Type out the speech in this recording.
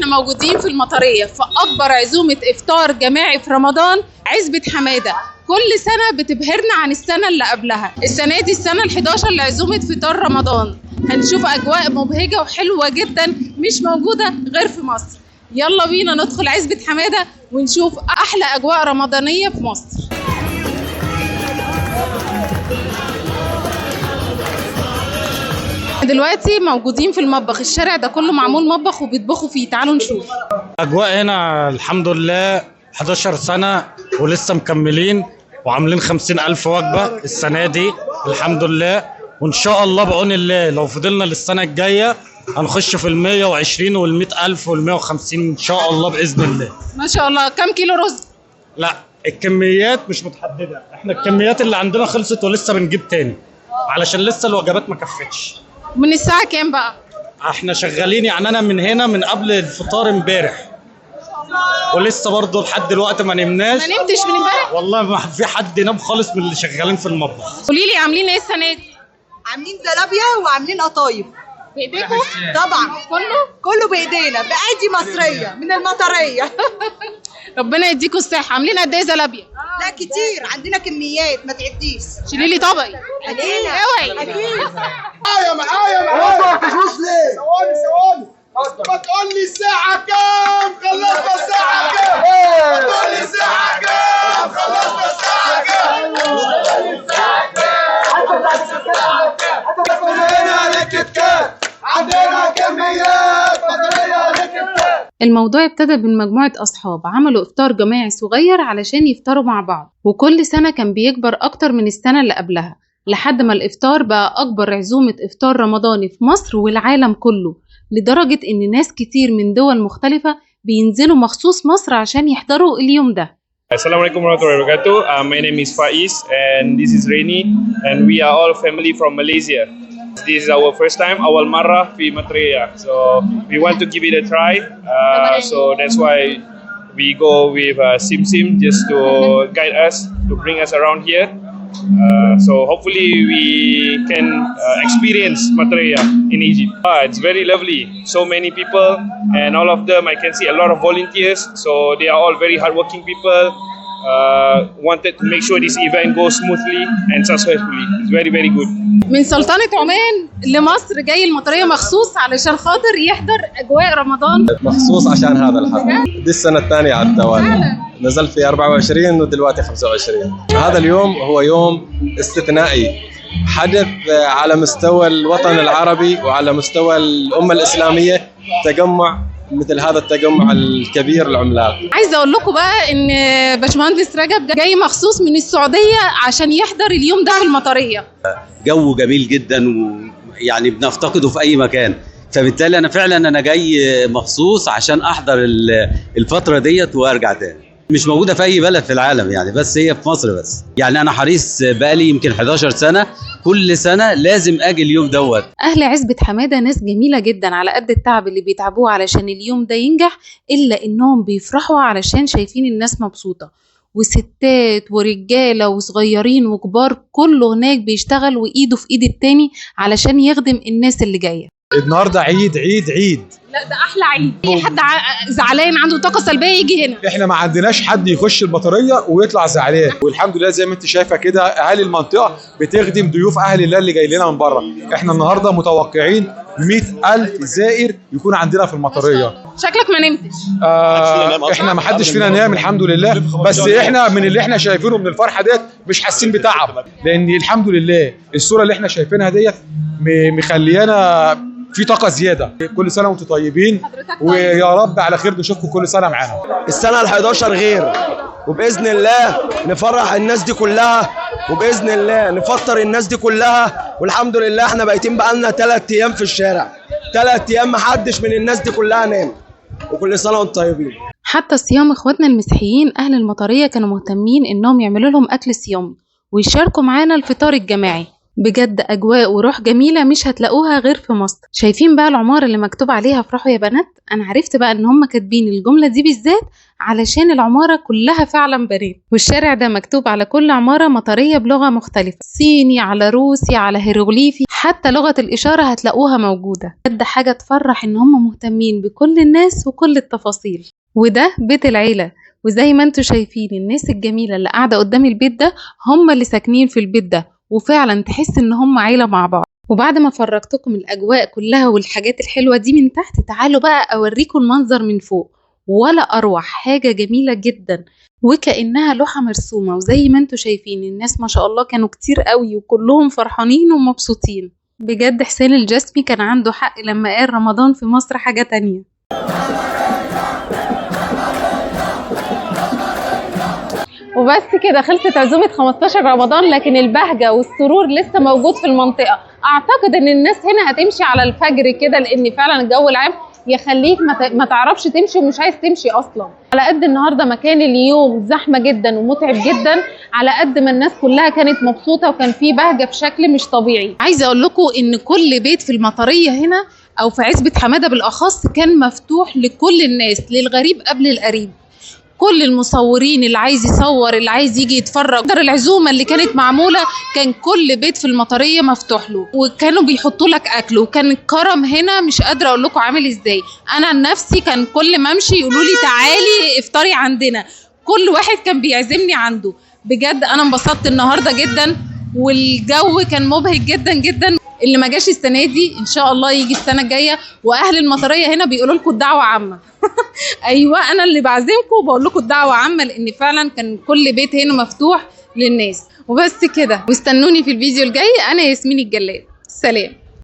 احنا موجودين في المطرية في أكبر عزومة إفطار جماعي في رمضان، عزبة حمادة. كل سنة بتبهرنا عن السنة اللي قبلها. السنة دي السنة ال11 لعزومة فطار رمضان. هنشوف أجواء مبهجة وحلوة جدا مش موجودة غير في مصر. يلا بينا ندخل عزبة حمادة ونشوف أحلى أجواء رمضانية في مصر. دلوقتي موجودين في المطبخ، الشارع ده كله معمول مطبخ وبيطبخوا فيه. تعالوا نشوف اجواء هنا. الحمد لله 11 سنة ولسه مكملين وعاملين 50,000 وجبة السنة دي الحمد لله. وان شاء الله بعون الله لو فضلنا للسنة الجاية هنخش في 120 وال100,000 وال150 ان شاء الله بإذن الله. ما شاء الله. كم كيلو رز؟ لا الكميات مش متحددة، احنا الكميات اللي عندنا خلصت ولسه بنجيب تاني علشان لسه الوجبات ما كفتش. من الساعة كام بقى؟ احنا شغالين يعني انا من هنا من قبل الفطار امبارح ولسه برضه لحد دلوقتي ما نمناش. ما نمتش من امبارح؟ والله ما في حد نام خالص من اللي شغالين في المطبخ. قولي لي عاملين ايه السنة دي؟ عاملين زلابيا وعاملين قطايف. بايديكم؟ طبعا كله بايدينا، بايدي مصريه من المطريه. ربنا يديكم الصحة. عاملين قد ايه زلابيا؟ لا كتير، عندنا كميات ما تعديش. شيلي لي طبقي. اوعي. معايا تجوز ليه؟ ثواني ما تقول لي الساعة كام؟ خلصنا الساعة كام؟ ما تقول لي الساعة كام؟ خلصنا الساعة كام؟ عندنا لكتكات، عندنا كميات مطرية لكتكات. الموضوع ابتدى من مجموعة أصحاب عملوا إفطار جماعي صغير علشان يفطروا مع بعض، وكل سنة كان بيكبر أكتر من السنة اللي قبلها لحد ما الإفطار بقى أكبر عزومة إفطار رمضاني في مصر والعالم كله، لدرجة إن ناس كتير من دول مختلفة بينزلوا مخصوص مصر عشان يحضروا اليوم ده. Assalamualaikum warahmatullahi wabarakatuh. My name is Faiz and this is Reni and we are all family from Malaysia. This is our first time, awal marrah fi Matraya. So we want to give it a try. So that's why we go with Sim just to guide us, to bring us around here. So hopefully we can experience Matraya in Egypt. It's very lovely. So many people and all of them I can see a lot of volunteers. So they are all very hardworking people. Wanted to make sure this event goes smoothly and successfully. It's very very good. من سلطنة عمان لمصر جاي المطرية مخصوص علشان خاطر يحضر أجواء رمضان. مخصوص عشان هذا الحفل. دي السنة الثانية على التوالي. نزلت في 24 ودلوقتي 25. هذا اليوم هو يوم استثنائي، حدث على مستوى الوطن العربي وعلى مستوى الأمة الإسلامية، تجمع مثل هذا التجمع الكبير العملاق. عايزه اقول لكم بقى ان باشمهندس رجب جاي مخصوص من السعوديه عشان يحضر اليوم ده في المطريه. جو جميل جدا ويعني بنفتقده في اي مكان، فبالتالي انا فعلا جاي مخصوص عشان احضر الفتره ديت وارجع تاني. مش موجوده في اي بلد في العالم يعني، بس هي في مصر بس. يعني انا حريص بقالي يمكن 11 سنه كل سنه لازم اجي اليوم دوت. اهل عزبة حمادة ناس جميله جدا على قد التعب اللي بيتعبوه علشان اليوم ده ينجح، الا انهم بيفرحوا علشان شايفين الناس مبسوطه، وستات ورجاله وصغيرين وكبار كله هناك بيشتغل وايده في ايد التاني علشان يخدم الناس اللي جايه. النهارده عيد. لا ده احلى عيد. اي حد زعلان عنده طاقه سلبيه يجي هنا. احنا ما عندناش حد يخش المطريه ويطلع زعلان، والحمد لله زي ما انت شايفه كده اهالي المنطقه بتخدم ضيوف اهل الله اللي جاي لنا من بره. احنا النهارده متوقعين 100,000 زائر يكون عندنا في المطريه. شكلك ما نمتش. احنا ما حدش فينا نام الحمد لله، بس احنا من اللي احنا شايفينه من الفرحه ديت مش حاسين بتعب، لان الحمد لله الصوره اللي احنا شايفينها ديت مخليانا في طاقه زياده. كل سنه وانتم طيبين ويا رب على خير نشوفكم كل سنه معانا. السنة ال11 غير، وبإذن الله نفرح الناس دي كلها، وبإذن الله نفطر الناس دي كلها. والحمد لله احنا بايتين بقالنا 3 أيام في الشارع، 3 أيام محدش من الناس دي كلها نام. وكل سنة وانتم طيبين. حتى صيام اخواتنا المسيحيين اهل المطريه كانوا مهتمين انهم يعملوا لهم اكل صيامي ويشاركوا معانا الفطار الجماعي. بجد اجواء وروح جميله مش هتلاقوها غير في مصر. شايفين بقى العماره اللي مكتوب عليها افرحوا يا بنات؟ انا عرفت بقى ان هم كاتبين الجمله دي بالذات علشان العماره كلها فعلا بنات، والشارع ده مكتوب على كل عماره مطريه بلغه مختلفه، صيني على روسي على هيروغليفي. حتى لغة الإشارة هتلاقوها موجودة. بجد حاجة تفرح إن هم مهتمين بكل الناس وكل التفاصيل. وده بيت العيلة، وزي ما انتوا شايفين الناس الجميلة اللي قاعدة قدام البيت ده هم اللي ساكنين في البيت ده، وفعلا تحس إن هم عيلة مع بعض. وبعد ما فرجتكم الأجواء كلها والحاجات الحلوة دي من تحت، تعالوا بقى أوريكم المنظر من فوق. ولا أروع، حاجة جميلة جدا وكأنها لوحة مرسومة. وزي ما انتوا شايفين الناس ما شاء الله كانوا كتير قوي وكلهم فرحانين ومبسوطين. بجد حسين الجسمي كان عنده حق لما قال رمضان في مصر حاجة تانية. وبس كده خلصت عزومة 15 رمضان، لكن البهجة والسرور لسه موجود في المنطقة. اعتقد ان الناس هنا هتمشي على الفجر كده، لان فعلا الجو العام يخليك ما تعرفش تمشي ومش عايز تمشي اصلا. على قد النهارده ما كان اليوم زحمه جدا ومتعب جدا، على قد ما الناس كلها كانت مبسوطه وكان في بهجه بشكل مش طبيعي. عايزه اقول لكم ان كل بيت في المطريه هنا او في عزبة حماده بالاخص كان مفتوح لكل الناس، للغريب قبل القريب. كل المصورين اللي عايز يصور، اللي عايز يجي يتفرج. العزومه اللي كانت معموله كان كل بيت في المطريه مفتوح له، وكانوا بيحطوا لك اكل، وكان الكرم هنا مش قادره اقول لكم عامل ازاي. انا عن نفسي كان كل ما امشي يقولوا لي تعالي افطري عندنا، كل واحد كان بيعزمني عنده. بجد انا انبسطت النهارده جدا، والجو كان مبهج جدا جدا. اللي ما جاش السنه دي ان شاء الله يجي السنه الجايه. واهل المطريه هنا بيقولوا لكم الدعوه عامه. ايوه انا اللي بعزمكم وبقول لكم الدعوه عامه، لان فعلا كان كل بيت هنا مفتوح للناس. وبس كده، واستنوني في الفيديو الجاي. انا ياسمين الجلاد، سلام.